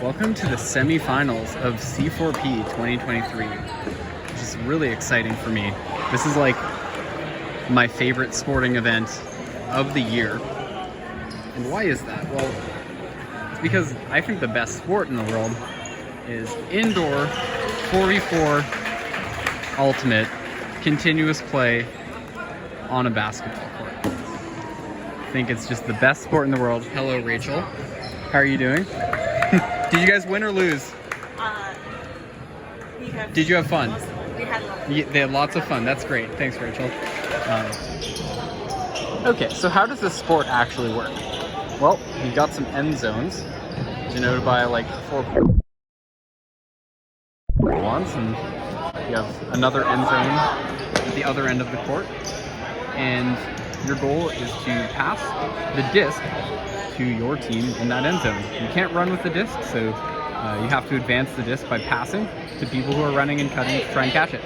Welcome to the semifinals of C4P 2023, which is really exciting for me. This is like my favorite sporting event of the year. And why is that? Well, it's because I think the best sport in the world is indoor 4v4 ultimate continuous play on a basketball court. I think it's just the best sport in the world. Hello, Rachel. How are you doing? Did you guys win or lose? Did you have fun? We had lots of fun. They had lots of fun. That's great. Thanks, Rachel. Okay, so how does this sport actually work? Well, you got some end zones denoted by like 4 ones, and you have another end zone at the other end of the court. And your goal is to pass the disc to your team in that end zone. You can't run with the disc, so you have to advance the disc by passing to people who are running and cutting to try and catch it.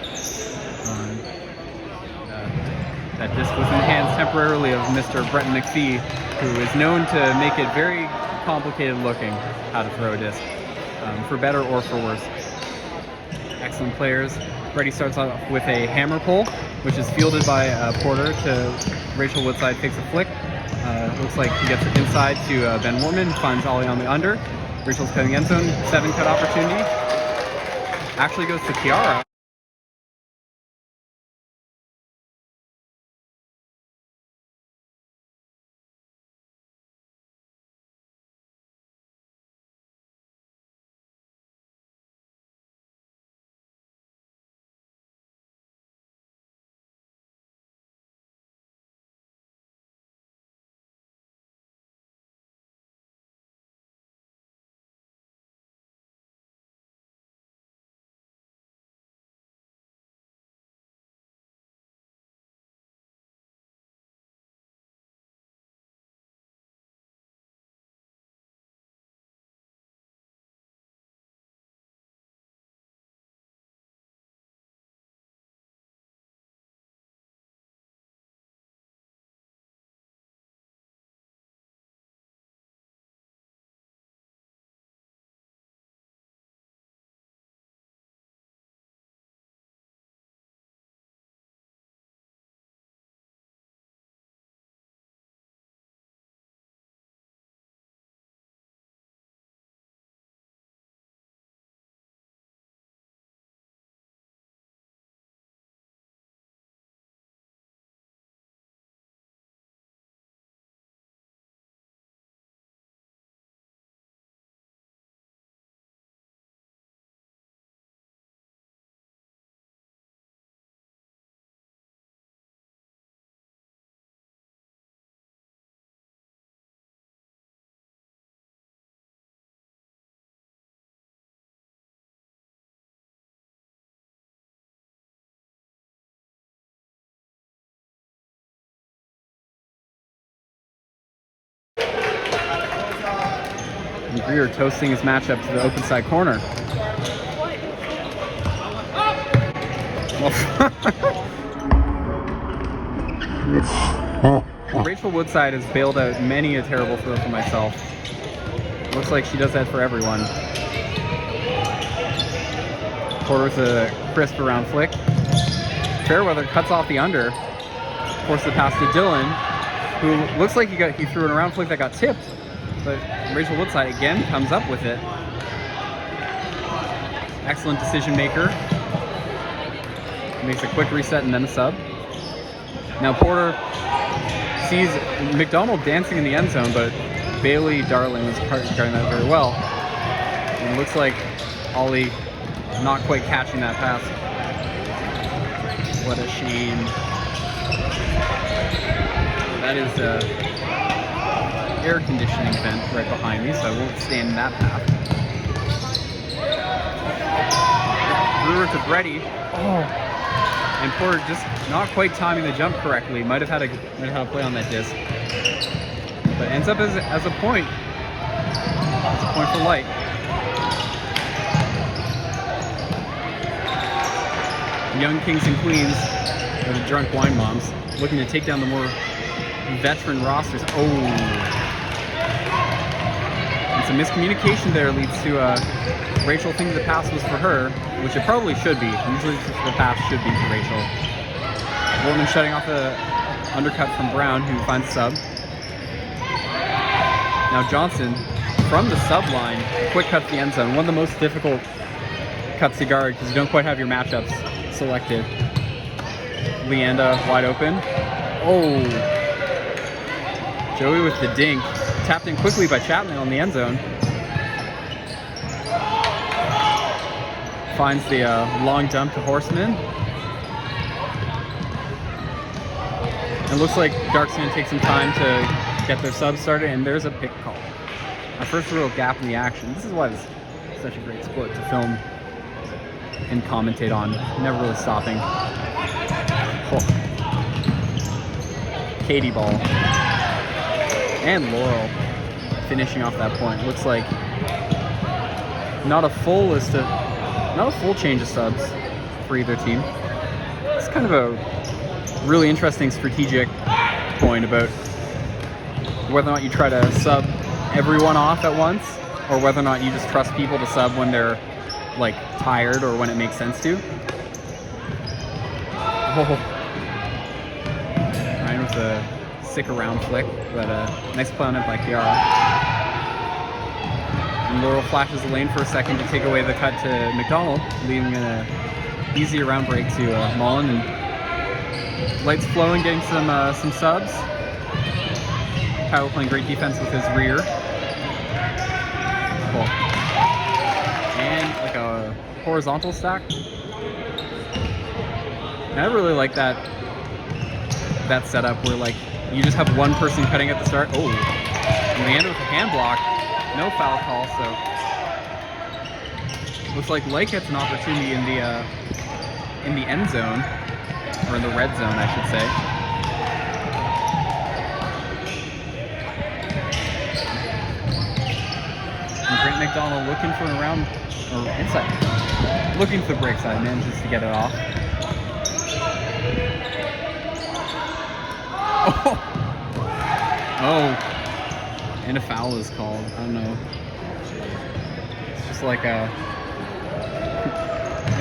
That disc was in the hands temporarily of Mr. Bretton McPhee, who is known to make it very complicated looking how to throw a disc, for better or for worse. Excellent players. Brady starts off with a hammer pull, which is fielded by Porter to Rachel Woodside, takes a flick. Looks like he gets it inside to Ben Wortman, finds Ollie on the under. Rachel's cutting end zone, 7 cut opportunity. Actually goes to Kiara. And Greer toasting his matchup to the open side corner. Rachel Woodside has bailed out many a terrible throw for myself. Looks like she does that for everyone. Porter with a crisp around flick. Fairweather cuts off the under. Forces the pass to Dylan, who looks like he threw an around flick that got tipped. But Rachel Woodside again comes up with it. Excellent decision maker. Makes a quick reset and then a sub. Now Porter sees McDonald dancing in the end zone, but Bailey Darling was guarding that very well. And it looks like Ollie not quite catching that pass. What a shame. That is air conditioning vent right behind me, so I won't stay in that path. Brewer to Brady. Oh, and Porter just not quite timing the jump correctly. Might have had a play on that disc, but ends up as a point. It's a point for light. Young kings and queens, or the drunk wine moms, looking to take down the more veteran rosters. Oh. some miscommunication there leads to Rachel thinking the pass was for her, which it probably should be. Usually the pass should be for Rachel. Wortman shutting off the undercut from Brown, who finds sub. Now Johnson, from the sub line, quick cut to the end zone. One of the most difficult cuts to guard because you don't quite have your matchups selected. Leanda wide open. Oh, Joey with the dink. Tapped in quickly by Chapman on the end zone. Finds the long dump to Horseman. It looks like Dark's going to take some time to get their subs started, and there's a pick call. Our first real gap in the action. This is why it's such a great sport to film and commentate on. Never really stopping. Oh. Katie ball. And Laurel finishing off that point. Looks like not a full change of subs for either team. It's kind of a really interesting strategic point about whether or not you try to sub everyone off at once, or whether or not you just trust people to sub when they're like tired or when it makes sense to. Oh. Ryan with a sick around flick, but nice play on it by Kiara. And Laurel flashes the lane for a second to take away the cut to McDonald, leaving an easy around break to Mullen, and lights flowing, getting some subs. Kyle playing great defense with his rear. Cool. And like a horizontal stack. And I really like that setup where like you just have one person cutting at the start. Oh, and Leander with a hand block. No foul call, so looks like Lake gets an opportunity in the end zone, or in the red zone, I should say. And Grant McDonald looking for an around, or inside, looking for the break side, manages to get it off. Oh, and a foul is called. I don't know. It's just like and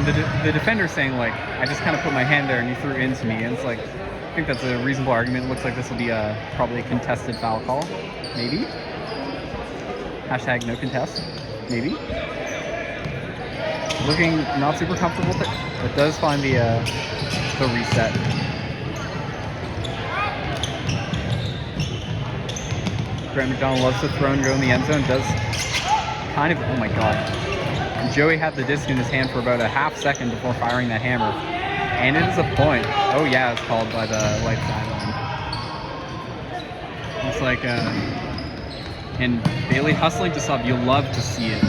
the defender saying like, I just kind of put my hand there and you threw it into me, and it's like, I think that's a reasonable argument. It looks like this will be probably a contested foul call, maybe. Hashtag no contest, maybe. Looking not super comfortable with it, but does find the reset. Grant McDonald loves to throw and go in the end zone. Does kind of, oh my god. And Joey had the disc in his hand for about a half second before firing that hammer. And it is a point. Oh yeah, it's called by the light sideline. It's like, and Bailey hustling to sub, you'll love to see it.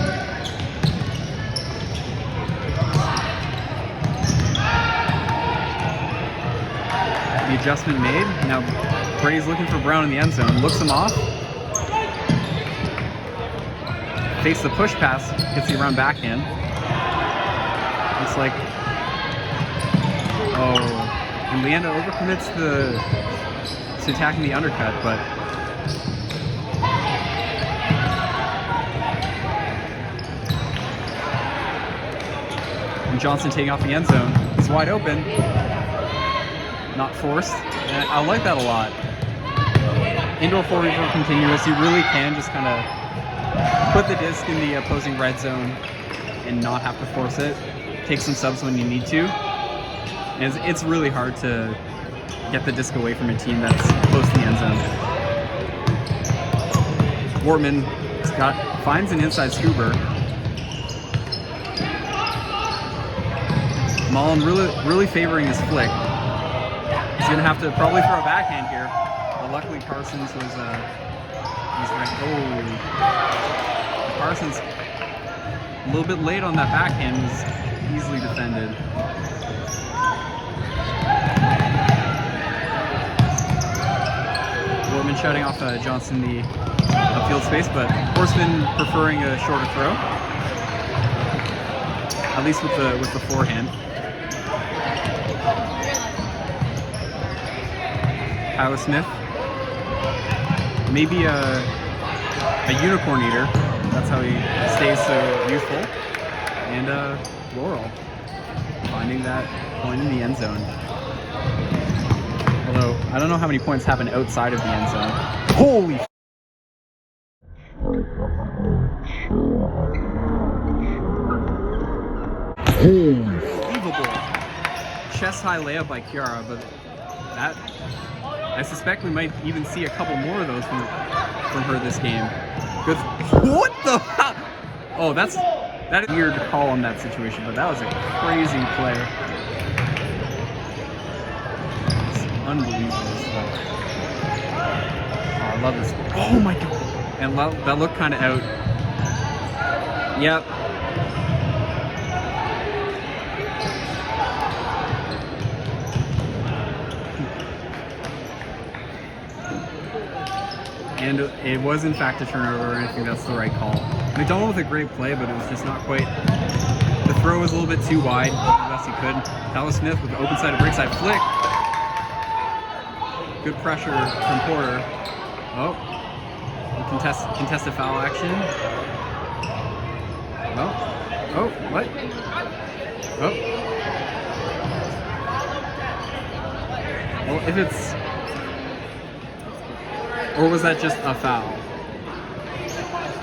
The adjustment made. Now Brady's looking for Brown in the end zone, looks him off. Fakes the push pass, gets the around backhand. It's like, oh, and Leanda overcommits to attacking the undercut, but and Johnson taking off the end zone. It's wide open, not forced. And I like that a lot. Indoor 4v4 continuous, you really can just kind of put the disc in the opposing red zone and not have to force it. Take some subs when you need to. And it's really hard to get the disc away from a team that's close to the end zone. Wortman finds an inside scooper. Mullen really favoring his flick. He's gonna have to probably throw a backhand here. But luckily Parsons was right. Oh, Parsons a little bit late on that backhand, was easily defended. Wortman shutting off Johnson the upfield space, but Horseman preferring a shorter throw, at least with the forehand. Tyler Smith, maybe a unicorn eater. That's how he stays so youthful. And Laurel finding that point in the end zone. Although, I don't know how many points happen outside of the end zone. Holy f***. Unbelievable. Chest-high layup by Kiara, but that... I suspect we might even see a couple more of those from her this game. Good. What the hell? Oh, that is weird to call in that situation, but that was a crazy play. It's unbelievable stuff. Oh, I love this. Oh my god. And that looked kind of out. Yep. And it was in fact a turnover, and I think that's the right call. McDonald with a great play, but it was just not quite. The throw was a little bit too wide, the best he could. Tyler Smith with the open side, break side flick. Good pressure from Porter. Oh, contested foul action. Oh, what? Oh. Well, if it's... Or was that just a foul?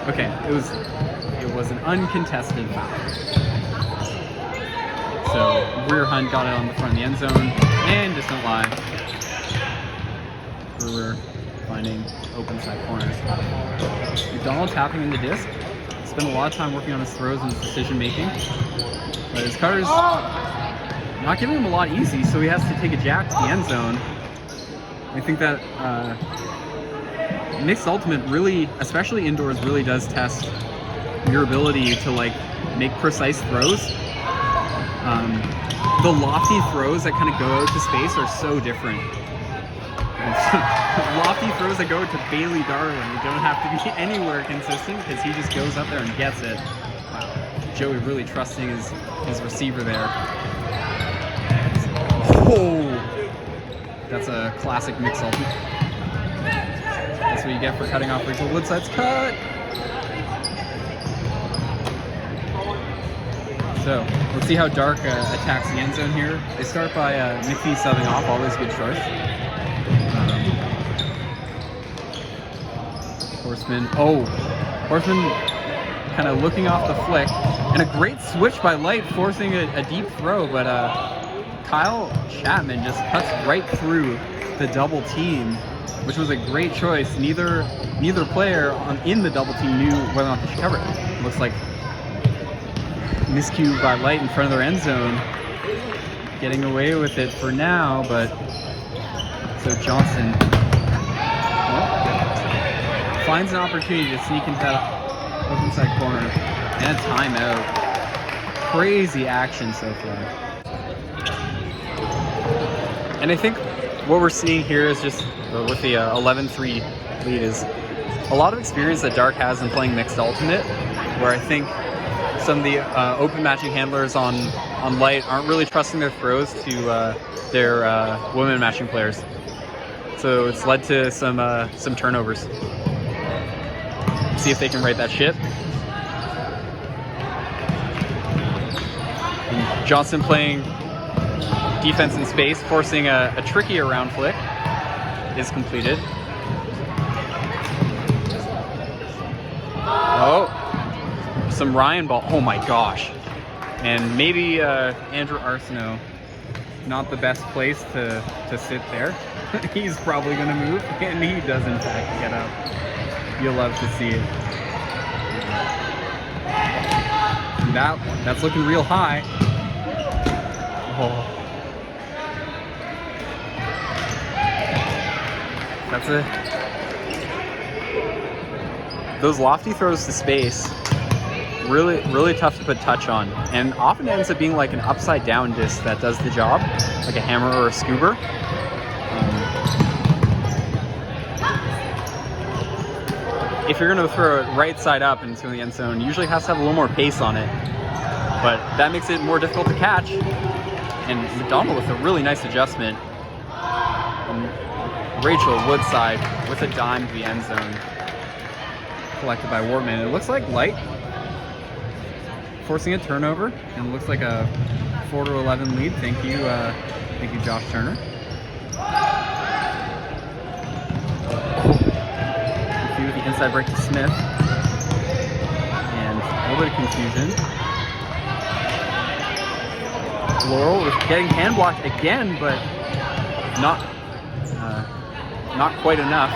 Okay, it was an uncontested foul. So Greer Hunt got it on the front of the end zone, and just don't lie. Brewer finding open side corners. McDonald tapping in the disc. Spent a lot of time working on his throws and his decision making. But his cutter's not giving him a lot easy, so he has to take a jack to the end zone. I think that mixed ultimate really, especially indoors, really does test your ability to like make precise throws. The lofty throws that kind of go out to space are so different. Lofty throws that go to Bailey Darwin, you don't have to be anywhere consistent because he just goes up there and gets it. Wow. Joey really trusting his receiver there. Oh, that's a classic mix ultimate. That's what you get for cutting off Rachel Woodside's cut. So let's see how Dark attacks the end zone here. They start by McPhee subbing off, always a good choice. Horseman kind of looking off the flick, and a great switch by Light, forcing a deep throw, but Kyle Chapman just cuts right through the double team, which was a great choice. Neither player in the double team knew whether or not they should cover it. Looks like miscue by Light in front of their end zone, getting away with it for now, but so Johnson finds an opportunity to sneak into that open side corner, and a timeout. Crazy action so far. And I think what we're seeing here is just with the 11-3 lead is a lot of experience that Dark has in playing mixed ultimate, where I think some of the open matching handlers on Light aren't really trusting their throws to their women matching players. So it's led to some turnovers. See if they can right that ship. And Johnson playing defense in space, forcing a tricky around flick is completed. Oh, some Ryan ball. Oh my gosh. And maybe Andrew Arsenault, not the best place to sit there. He's probably going to move, and he does in fact get up. You'll love to see it. And that's looking real high. Oh. Those lofty throws to space, really tough to put touch on, and often ends up being like an upside down disc that does the job, like a hammer or a scuba. If you're going to throw it right side up into the end zone, usually has to have a little more pace on it, but that makes it more difficult to catch. And McDonald with a really nice adjustment. And Rachel Woodside with a dime to the end zone. collected by Wortman. It looks like Light forcing a turnover, and it looks like a 4-11 lead. Thank you, Josh Turner. With the inside break to Smith, and a little bit of confusion. Laurel was getting hand blocked again, but not quite enough.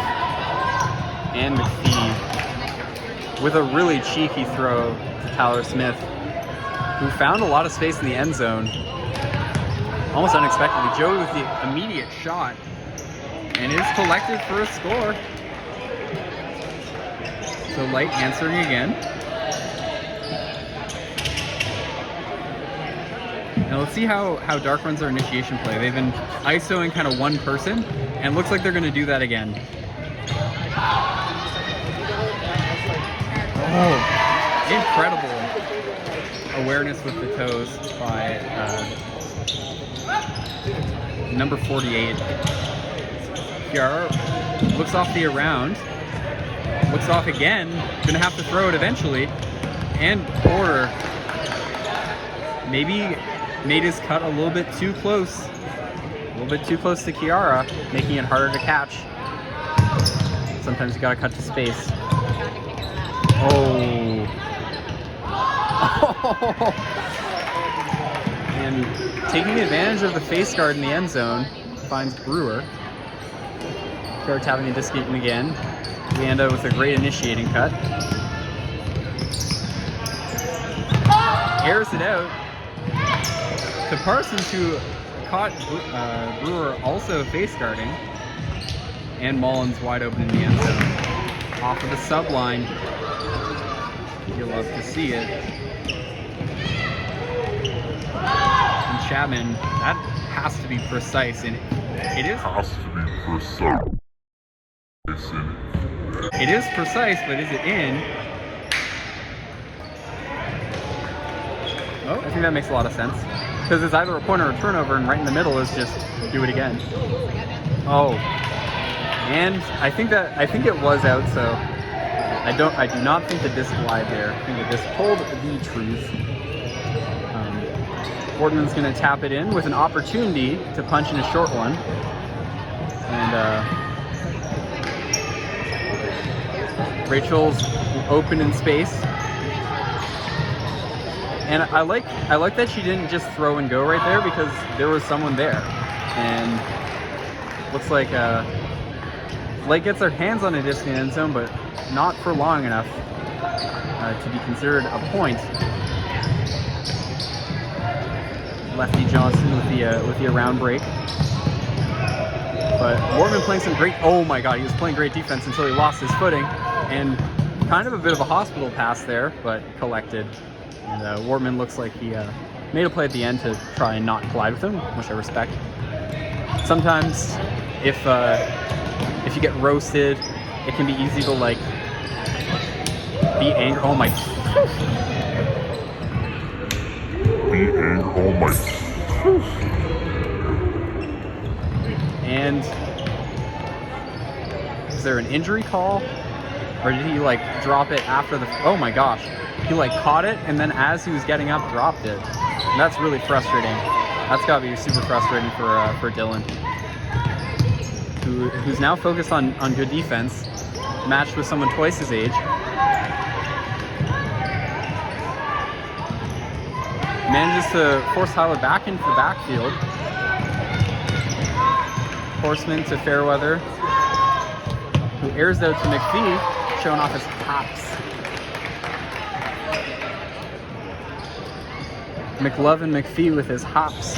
And McPhee with a really cheeky throw to Tyler Smith, who found a lot of space in the end zone, almost unexpectedly. Joey with the immediate shot, and is collected for a score. So Light answering again. Now let's see how Dark runs their initiation play. They've been ISOing kind of one person, and looks like they're going to do that again. Oh, incredible awareness with the toes by number 48. Kiara looks off the around. Looks off again, gonna have to throw it eventually. And Porter maybe made his cut a little bit too close. A little bit too close to Kiara, making it harder to catch. Sometimes you gotta cut to space. Oh. And taking advantage of the face guard in the end zone, finds Brewer. Kiara tapping the disc again. Leanda with a great initiating cut. Airs it out to Parsons, who caught Brewer also face guarding. And Mullins wide open in the end zone. Off of the sub line. You'll love to see it. And Chapman, that has to be precise, and it is. It is precise, but is it in? Oh, I think that makes a lot of sense. Because it's either a point or a turnover, and right in the middle is just do it again. Oh. And I think it was out, so I do not think the disc lied there. I think the disc told the truth. Boardman's gonna tap it in with an opportunity to punch in a short one. And Rachel's open in space. And I like that she didn't just throw and go right there, because there was someone there. And looks like Light gets their hands on a disc in the end zone, but not for long enough to be considered a point. Lefty Johnson with the around break. But Wortman playing some great, oh my god, he was playing great defense until he lost his footing. And kind of a bit of a hospital pass there, but collected. And Wortman looks like he made a play at the end to try and not collide with him, which I respect. Sometimes if you get roasted, it can be easy to like be angry. Oh my. And is there an injury call? Or did he like drop it after the, oh my gosh. He like caught it, and then as he was getting up, dropped it. And that's really frustrating. That's gotta be super frustrating for Dylan. Who's now focused on good defense, matched with someone twice his age. Manages to force Tyler back into the backfield. Horseman to Fairweather, who airs out to McPhee, showing off his hops. McLovin McPhee with his hops.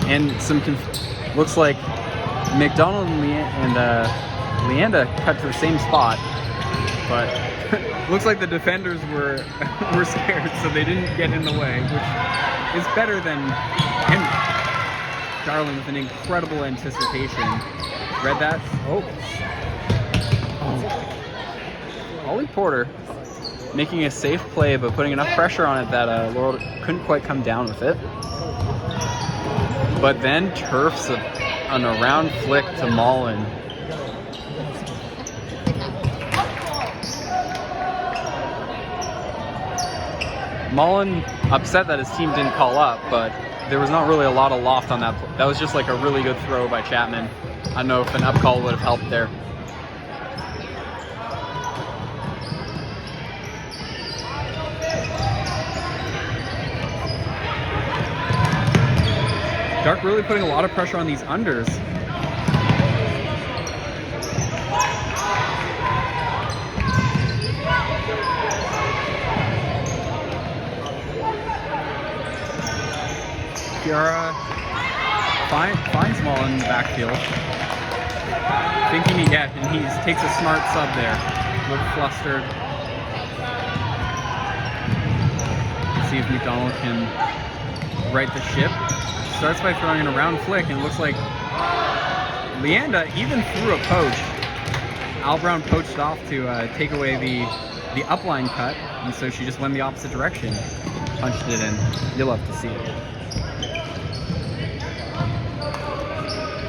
And looks like McDonald and Leanda cut to the same spot, but looks like the defenders were scared, so they didn't get in the way, which is better than him. Darling with an incredible anticipation. Read that? Oh. Ollie Porter making a safe play, but putting enough pressure on it that Laurel couldn't quite come down with it. But then turfs a an around flick to Mullen. Mullen upset that his team didn't call up, but there was not really a lot of loft on that. That was just like a really good throw by Chapman. I don't know if an up call would have helped there. Dark really putting a lot of pressure on these unders. Kiara finds Mullen in the backfield. Thinking and he takes a smart sub there. Look flustered. Let's see if McDonald can right the ship. Starts by throwing an around flick, and it looks like Leanda even threw a poach. Al Brown poached off to take away the upline cut, and so she just went the opposite direction. Punched it in. You'll love to see it.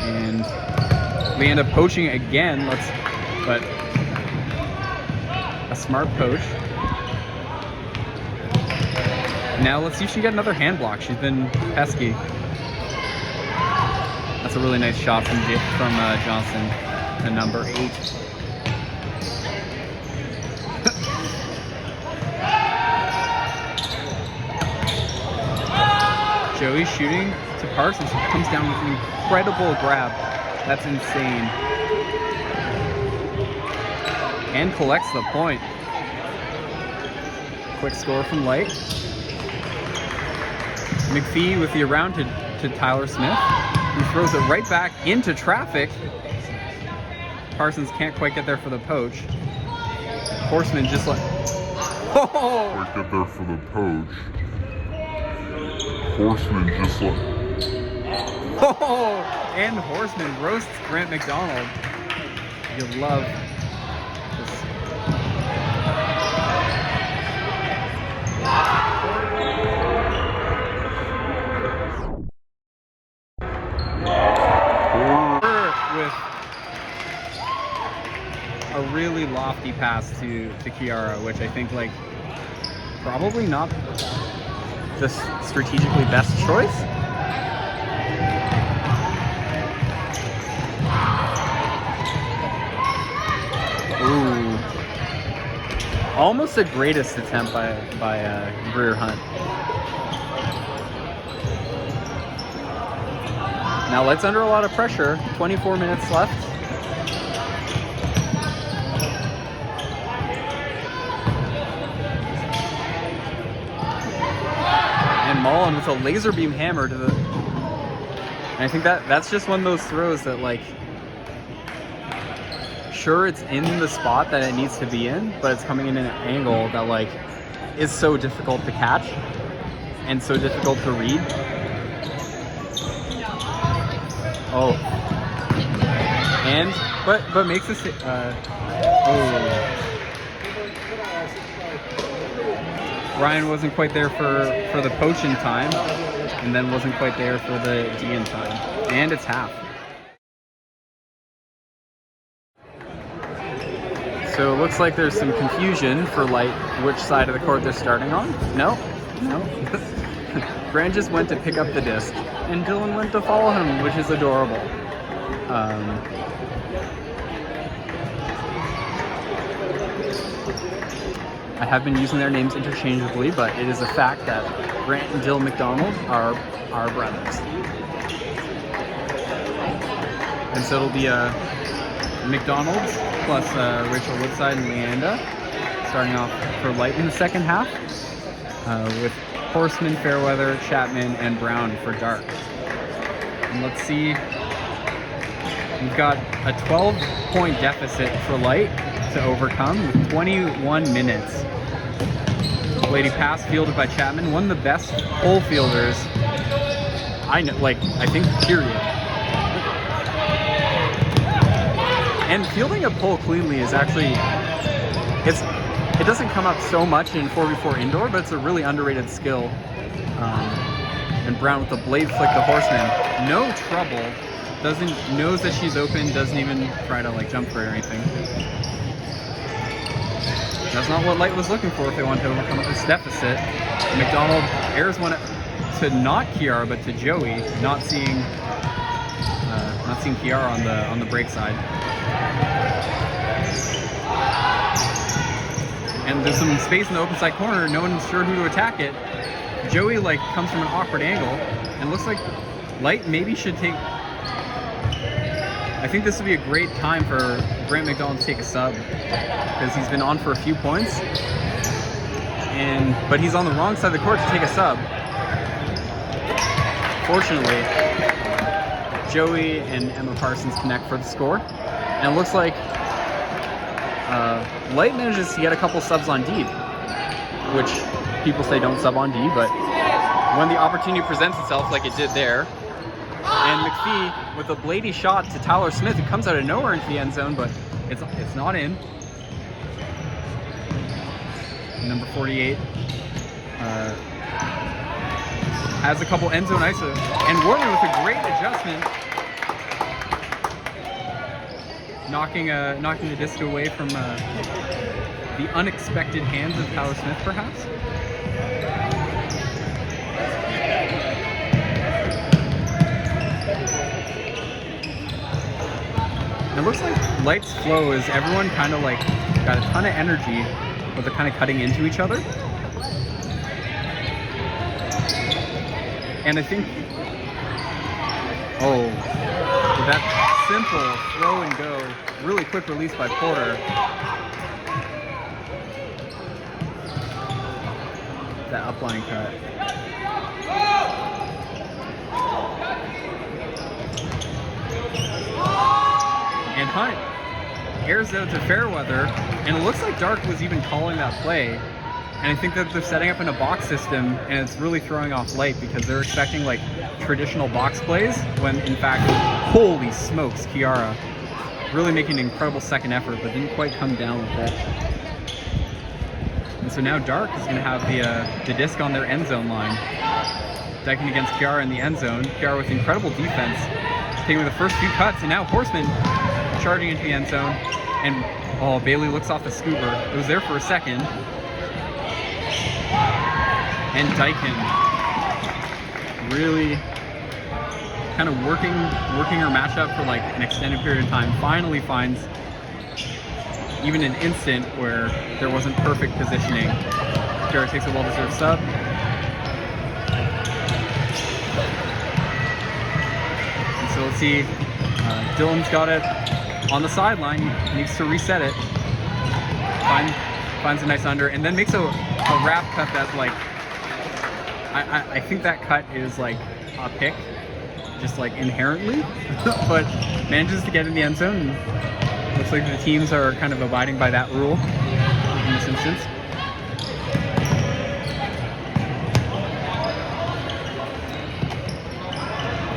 And Leanda poaching again. But a smart poach. Now let's see if she can get another hand block. She's been pesky. That's a really nice shot from Johnson, the number 8. Joey shooting to Parsons, who comes down with an incredible grab. That's insane. And collects the point. Quick score from Light. McPhee with the around to Tyler Smith, who throws it right back into traffic. Parsons can't quite get there for the poach. Horseman just like... Oh! Quite get there for the poach. Horseman just like... Oh! And Horseman roasts Grant McDonald. You love this. With a really lofty pass to Kiara, which I think like probably not the strategically best choice. Ooh, almost the greatest attempt by Greer Hunt. Now Light's under a lot of pressure. 24 minutes left. And Mullen with a laser beam hammer to the... And I think that's just one of those throws that like... Sure, it's in the spot that it needs to be in, but it's coming in an angle that like is so difficult to catch and so difficult to read. Oh, and but makes us. Ryan wasn't quite there for the poach in time, and then wasn't quite there for the D in time, and it's half. So it looks like there's some confusion for Light which side of the court they're starting on. No. Grant just went to pick up the disc, and Dylan went to follow him, which is adorable. I have been using their names interchangeably, but it is a fact that Grant and Dylan McDonald are brothers. And so it'll be a McDonald's plus Rachel Woodside and Leanda starting off for Light in the second half, with Horseman, Fairweather, Chapman, and Brown for Dark. And let's see, we've got a 12-point deficit for Light to overcome with 21 minutes. Lady pass fielded by Chapman, one of the best pole fielders I know, like I think period. And fielding a pole cleanly is actually, it doesn't come up so much in 4v4 indoor, but it's a really underrated skill. And Brown with the blade flick to Horseman. No trouble knows that she's open, doesn't even try to like jump for it or anything. That's not what Light was looking for if they wanted to overcome this deficit. McDonald airs one to not Kiara, but to Joey, not seeing Kiara on the break side. And there's some space in the open side corner. No one's sure who to attack it. Joey like comes from an awkward angle, and looks like Light maybe should take. I think this would be a great time for Grant McDonald to take a sub, because he's been on for a few points, but he's on the wrong side of the court to take a sub. Fortunately, Joey and Emma Parsons connect for the score, and it looks like Light manages to get a couple subs on D, which people say don't sub on D, but when the opportunity presents itself like it did there, and McPhee with a blady shot to Tyler Smith, it comes out of nowhere into the end zone, but it's not in. Number 48 has a couple end zone ISO, and Wortman with a great adjustment, knocking the disc away from the unexpected hands of Tyler Smith, perhaps. It looks like Light's flow is everyone kind of like got a ton of energy, but they're kind of cutting into each other. And I think, with that simple throw and go, really quick release by Porter. That upline cut. And Hunt airs out to Fairweather, and it looks like Dark was even calling that play. And I think that they're setting up in a box system, and it's really throwing off Light because they're expecting like traditional box plays, when in fact, holy smokes, Kiara really making an incredible second effort, but didn't quite come down with it. And so now Dark is going to have the disc on their end zone line, decking against Kiara in the end zone. Kiara with incredible defense, taking the first few cuts, and now Horseman charging into the end zone, and Bailey looks off the scooper. It was there for a second. And Dyken really kind of working her matchup for like an extended period of time. Finally finds even an instant where there wasn't perfect positioning. Kiara takes a well-deserved sub. And so let's see. Dylan's got it on the sideline. Needs to reset it. Finds a nice under, and then makes a wrap cut that like I think that cut is like a pick, just like inherently, but manages to get in the end zone. And looks like the teams are kind of abiding by that rule in this instance.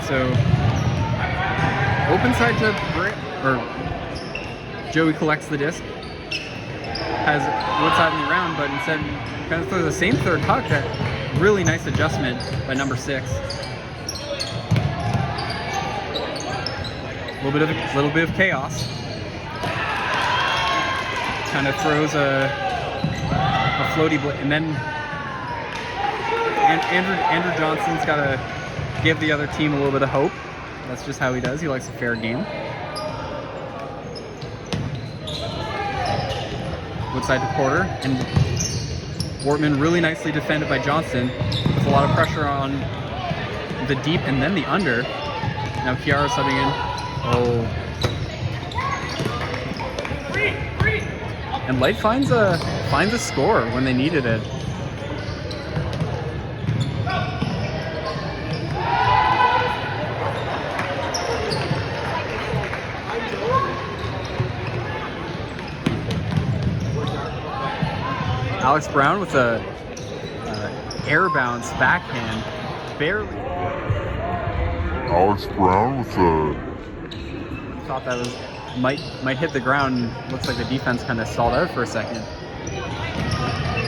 So open side to Joey collects the disc, has Woodside in the round, but instead kind of throws the same third huck. That really nice adjustment by number 6. A little bit of chaos. Kind of throws a floaty and then Andrew Johnson's got to give the other team a little bit of hope. That's just how he does. He likes a fair game. Woodside to Porter, and Wortman really nicely defended by Johnson with a lot of pressure on the deep and then the under. Now Kiara subbing in. And Light finds a score when they needed it. Alex Brown with a air bounce backhand, barely. Alex Brown with a. Thought that was might hit the ground. Looks like the defense kind of stalled out for a second.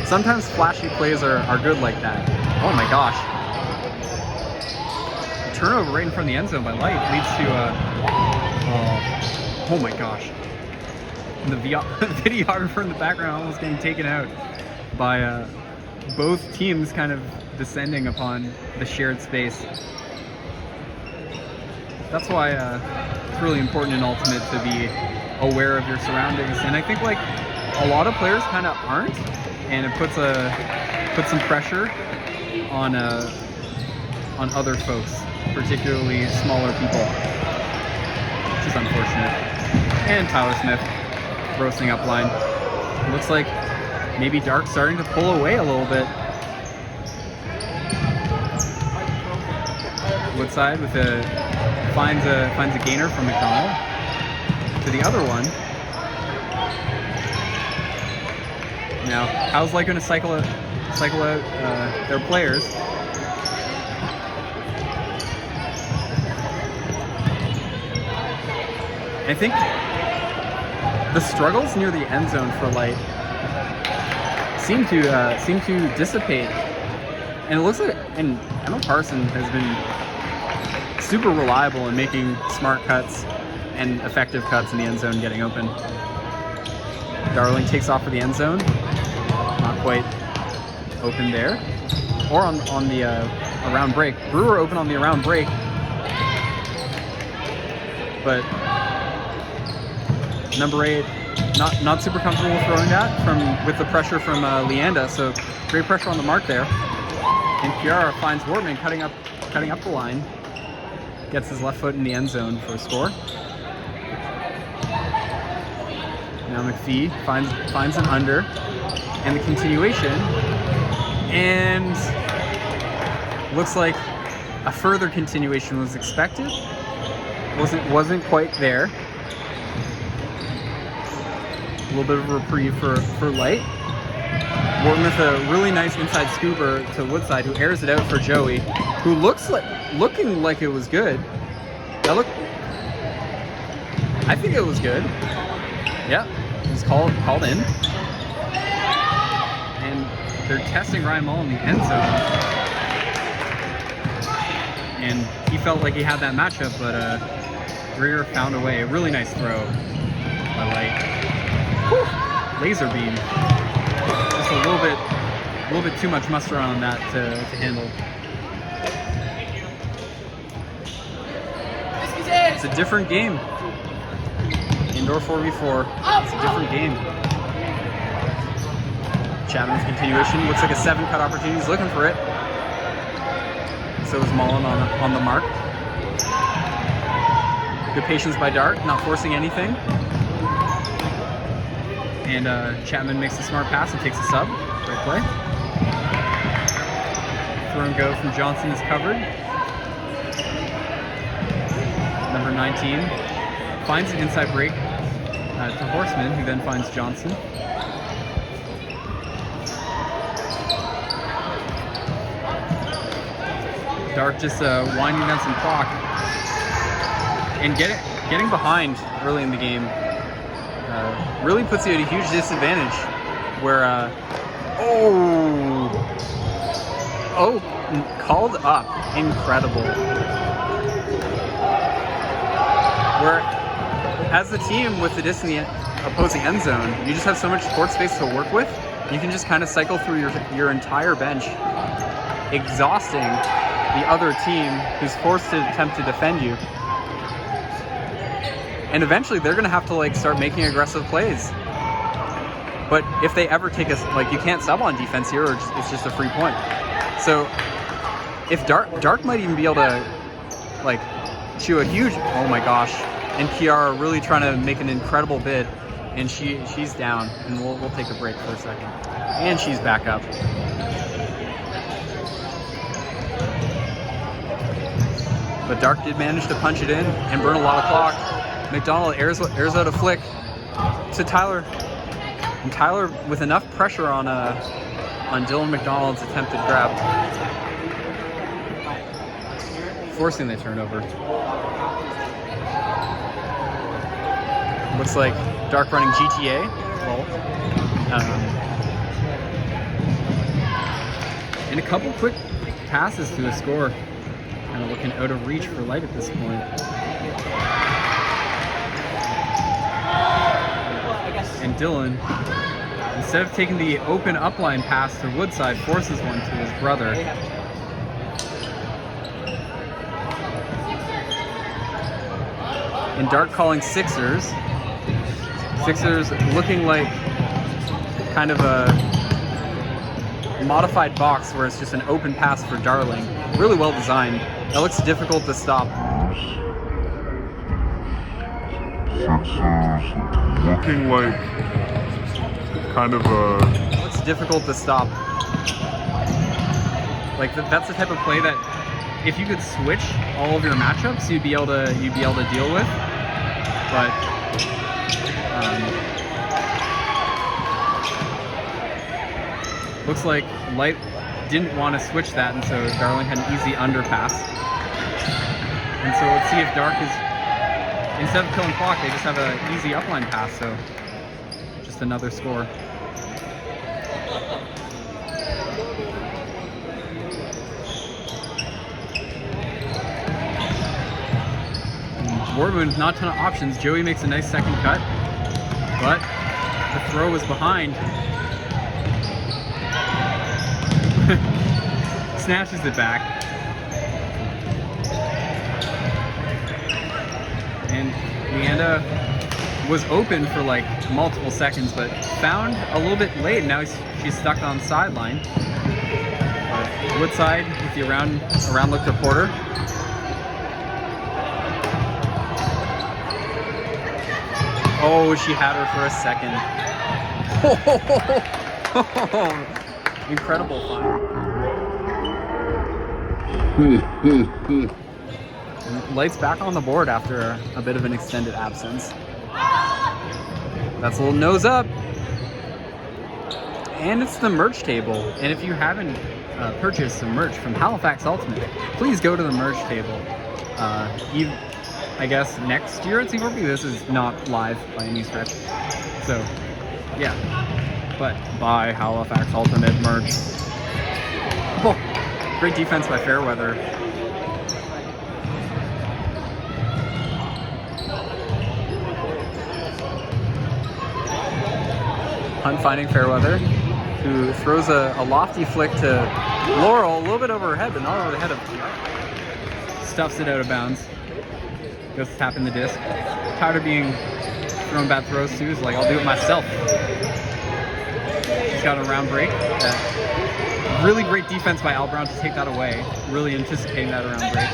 Sometimes flashy plays are good like that. Oh my gosh! turnover right in front of the end zone by Light leads to oh my gosh. The videographer in the background almost getting taken out by both teams kind of descending upon the shared space. That's why it's really important in Ultimate to be aware of your surroundings, and I think like a lot of players kind of aren't, and it puts some pressure on other folks, particularly smaller people, which is unfortunate. And Tyler Smith roasting up line. It looks like maybe Dark's starting to pull away a little bit. Woodside with finds a gainer from McDonald to the other one. Now, how's Light going to cycle out their players? I think the struggles near the end zone for Light seem to dissipate, and it looks like, and Emma Parson has been super reliable in making smart cuts and effective cuts in the end zone, getting open. Darling takes off for the end zone, not quite open there, or on the around break. Brewer open on the around break, but number 8 not super comfortable throwing that with the pressure from Leanda. So great pressure on the mark there, and Kiara finds Wortman cutting up the line, gets his left foot in the end zone for a score. Now McPhee finds an under, and the continuation, and looks like a further continuation was expected. Wasn't quite there. A little bit of a reprieve for Light. Morton with a really nice inside scooper to Woodside, who airs it out for Joey, who looking like it was good. I think it was good. Yeah, it was called in. And they're testing Ryan Mull in the end zone. And he felt like he had that matchup, but Greer found a way. A really nice throw by Light. Whew. Laser beam. Just a little bit too much muster on that to handle. It's a different game. Indoor 4v4. It's a different game. Chapman's continuation. Looks like a 7-cut opportunity. He's looking for it. So is Mullen on the mark. Good patience by Dark, not forcing anything. And Chapman makes a smart pass and takes a sub. Great play. Throw and go from Johnson is covered. Number 19 finds an inside break to Horseman, who then finds Johnson. Dark just winding down some clock and getting behind early in the game really puts you at a huge disadvantage. Where called up, incredible. Where as the team with the disc in the opposing end zone, you just have so much court space to work with. You can just kind of cycle through your entire bench, exhausting the other team who's forced to attempt to defend you. And eventually they're going to have to start making aggressive plays. But if they ever take you can't sub on defense here, or it's just a free point. So if Dark might even be able to chew a huge, oh my gosh, and Kiara really trying to make an incredible bid, and she's down, and we'll take a break for a second. And she's back up. But Dark did manage to punch it in and burn a lot of clock. McDonald airs out a flick to Tyler. And Tyler with enough pressure on Dylan McDonald's attempted grab, forcing the turnover. Looks like Dark running GTA. And a couple quick passes to a score. Kind of looking out of reach for Light at this point. And Dylan, instead of taking the open upline pass to Woodside, forces one to his brother. And Dark calling Sixers. Sixers looking like kind of a modified box where it's just an open pass for Darling. Really well designed. That looks difficult to stop. Sixers looking like kind of a... Looks difficult to stop. Like that's the type of play that if you could switch all of your matchups, you'd be able to deal with. But looks like Light didn't want to switch that, and so Darling had an easy underpass. And so let's see if Dark is, instead of killing clock, they just have an easy upline pass, so just another score. Wardwood, not a ton of options. Joey makes a nice second cut, but the throw was behind. Snatches it back. And Leanda was open for like multiple seconds, but found a little bit late. Now she's stuck on sideline. Woodside with the around look reporter. Oh, she had her for a second. Incredible find. Light's back on the board after a bit of an extended absence. That's a little nose up. And it's the merch table. And if you haven't purchased some merch from Halifax Ultimate, please go to the merch table. I guess next year at C4P, this is not live by any stretch. So, yeah. But buy Halifax Ultimate merch. Oh, great defense by Fairweather. Hunt finding Fairweather, who throws a lofty flick to Laurel, a little bit over her head, but not over the head of... Stuffs it out of bounds. Goes tapping the disc. Tired of being throwing bad throws too, is like, I'll do it myself. She's got a round break. Really great defense by Al Brown to take that away. Really anticipating that around break.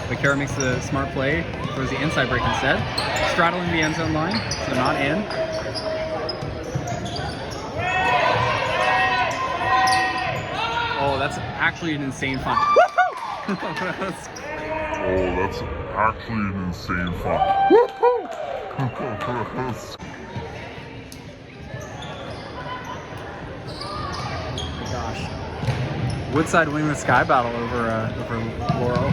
But Kara makes the smart play, throws the inside break instead. Straddling the end zone line, so not in. Oh, that's actually an insane find. Oh, that's actually an insane find. Woohoo! Gosh. Woodside winning the sky battle over Laurel.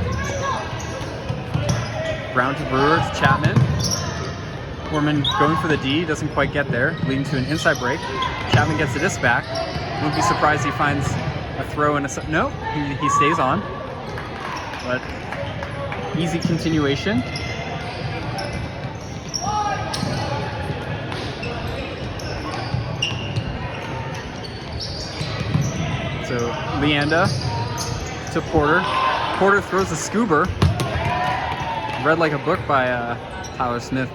Brown to Brewer to Chapman. Foreman going for the D, doesn't quite get there, leading to an inside break. Chapman gets the disc back. Won't be surprised he finds a throw and a... No, he stays on. But easy continuation. So Leanda to Porter. Porter throws a scoober. Read like a book by Tyler Smith.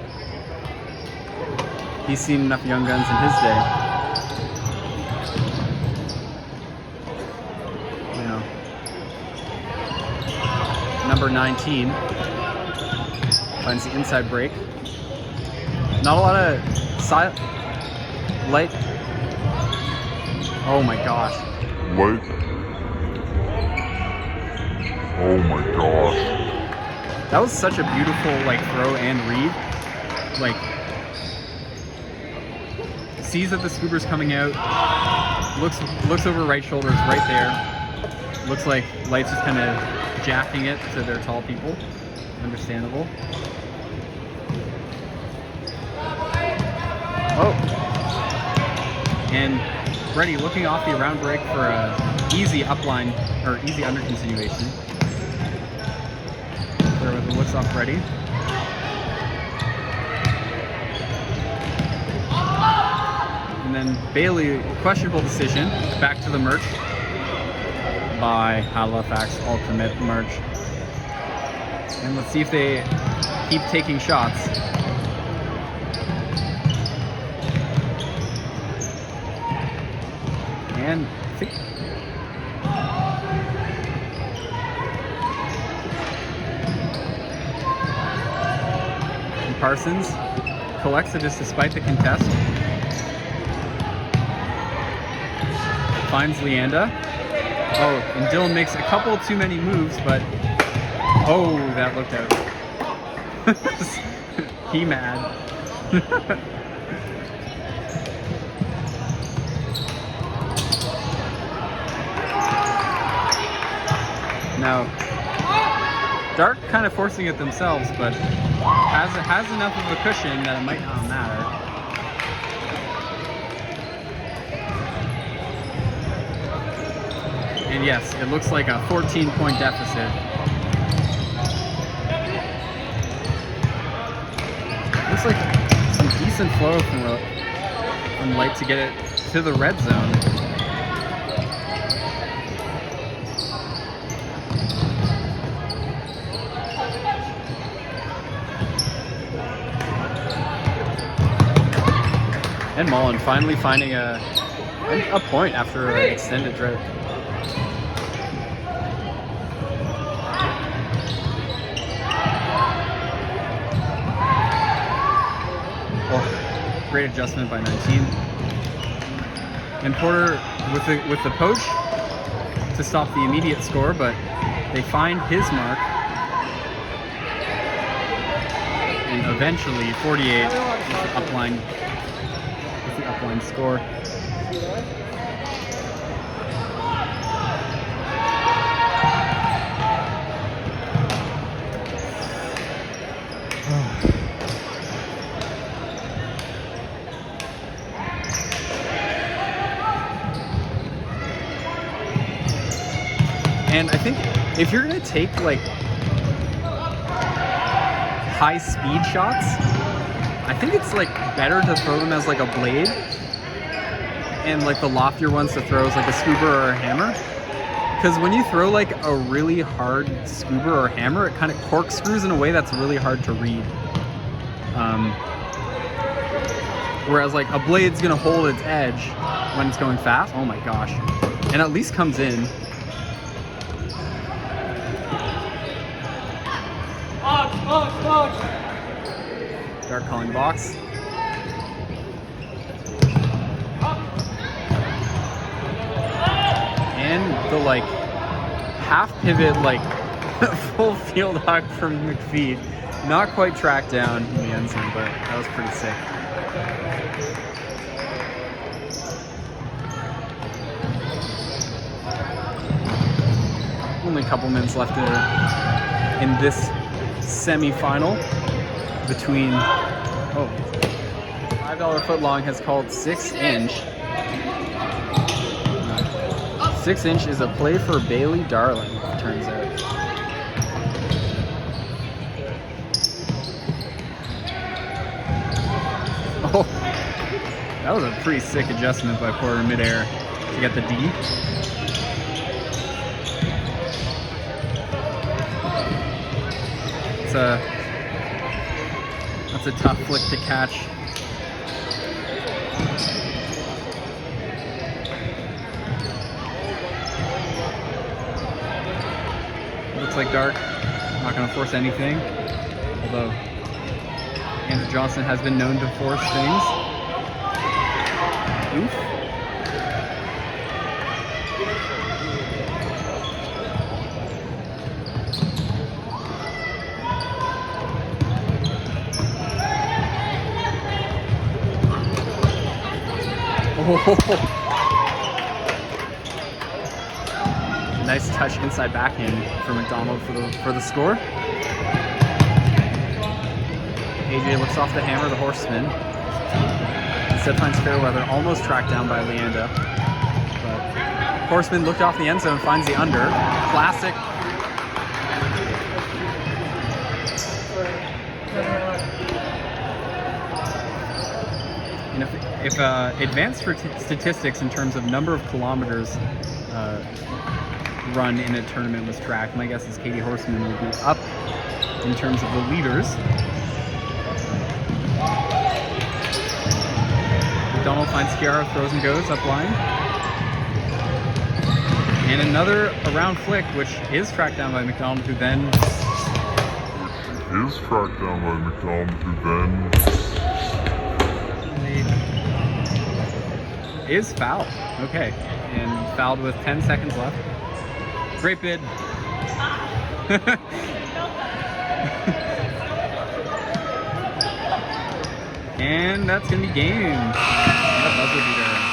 He's seen enough young guns in his day. You know. Number 19 finds the inside break. Not a lot of light. Oh my gosh. Light. Oh my gosh. That was such a beautiful throw and read. Sees that the scoober's coming out. Looks over right shoulders right there. Looks like Light's just kind of jacking it to their tall people. Understandable. Oh. And Brady looking off the around break for a easy upline, or easy under continuation. there with the looks off ready. And then Bailey, questionable decision, back to the merch by Halifax Ultimate Merch. And let's see if they keep taking shots. And I think and Parsons collects it just despite the contest. Finds Leanda. Oh, and Dylan makes a couple too many moves, but oh, that looked out. He mad. Now, Dark kind of forcing it themselves, but has enough of a cushion that it might not matter. And yes, it looks like a 14-point deficit. Looks like some decent flow from Light to get it to the red zone. And Mullen finally finding a point after an extended drought. Oh, great adjustment by 19. And Porter with the poach to stop the immediate score, but they find his mark. And eventually 48 with the upline score. And I think if you're gonna take like high speed shots, I think it's like better to throw them as like a blade, and like the loftier ones to throw as like a scuba or a hammer. Because when you throw like a really hard scuba or hammer, it kind of corkscrews in a way that's really hard to read. Whereas like a blade's gonna hold its edge when it's going fast. Oh my gosh. And at least comes in. Dark calling box. And the like half pivot, like full field hug from McPhee. Not quite tracked down in the end zone, but that was pretty sick. Only a couple minutes left in this semi-final between, $5 Footlong has called 6-inch. 6-inch is a play for Bailey Darling, it turns out. Oh, that was a pretty sick adjustment by Porter midair to get the D. That's a tough flick to catch. Looks like Dark not going to force anything, although Andrew Johnson has been known to force things. Oof. Oh. Nice touch inside backhand for McDonald for the score. AJ looks off the hammer, the horseman. Instead finds Fairweather, almost tracked down by Leanda. But Horseman looked off the end zone, finds the under. Classic And if advanced statistics in terms of number of kilometers run in a tournament was tracked, my guess is Katie Horseman would be up in terms of the leaders. McDonald finds Chiara, throws and goes up line. And another around flick, which is tracked down by McDonald, who then is fouled. Okay, and fouled with 10 seconds left. Great bid. And that's gonna be game. And a buzzer beater.